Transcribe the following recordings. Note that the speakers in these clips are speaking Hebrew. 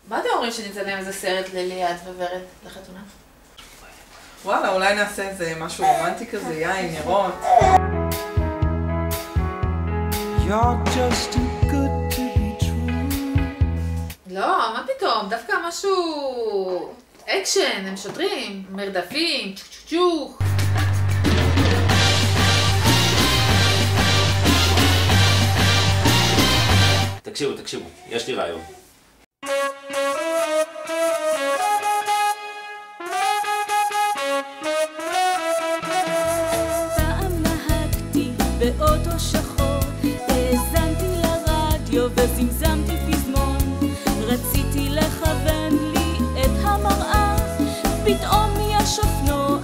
מה אתם אומרים שנצלם איזה סרט לליעד וורד לחתונה? וואלה, אולי נעשה איזה משהו רומנטי כזה, יין, נרות. You're just too good to be true. לא, מה פתאום? דווקא משהו... אקשן, הם שוטרים, מרדפים, צ'וק צ'וק צ'וק. תקשיבו, יש לי רעיון. פעם נהגתי באוטו שחור, האזנתי לרדיו וזמזמתי פזמון, רציתי לכוון לי את המראה, פתאום יש אופנוע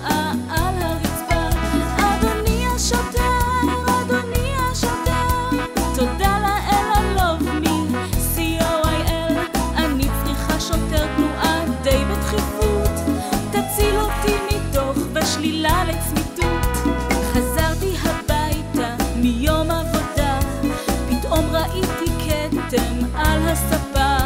על הרצפה. אדוני השוטר, אדוני השוטר, תודה לאל I love me, C-O-I-L, אני צריכה שוטר תנועה די בדחיפות, תציל אותי מתוך ושלילה לצמיתות. חזרתי הביתה מיום עבודה, פתאום ראיתי כתם על הספה,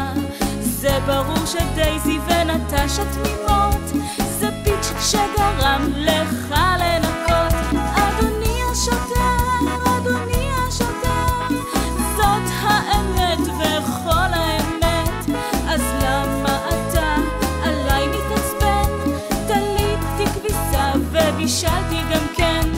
זה ברור שדייזי ונטשה תמימות, זה פיץ' שגרם לך לנקות. אדוני השוטר, אדוני השוטר, זאת האמת וכל האמת, אז למה אתה עליי מתעצבן? תליתי כביסה ובישלתי גם כן.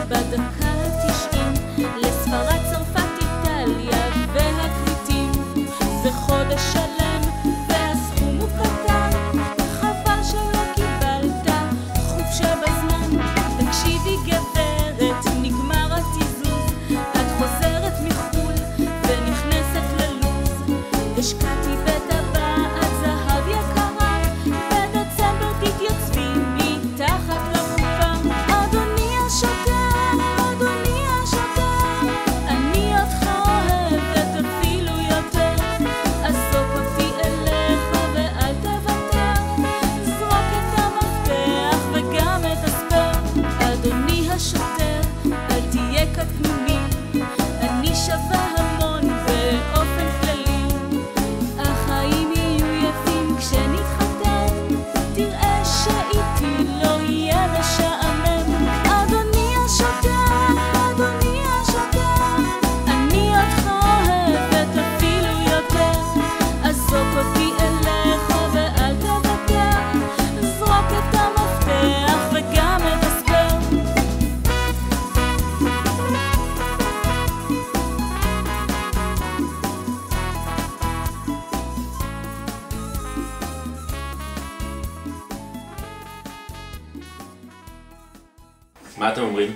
בדקה ה-90 לספרד, צרפת, איטליה והקליטים, זה חודש שלם והסכום הוא קטן, חבל שלא קיבלת חופשה בזמן. תקשיבי גברת, נגמר התיזוז, את חוזרת מחול ונכנסת ללוז, השקעתי בטבעת זהב יקרה, בדצמבר תתייצבי מתחת לחופה. אדוני השוטר, אני שווה המון באופן כללי, החיים יהיו יפים כשנתחתן, תראה שאיתי לא יהיה משעמם. אדוני השוטר, אדוני השוטר, אני אותך אוהבת אפילו יותר, אז זרוק אותי אליך ואל תוותר, זרוק את המפתח וגם את הספר. מה אתם אומרים?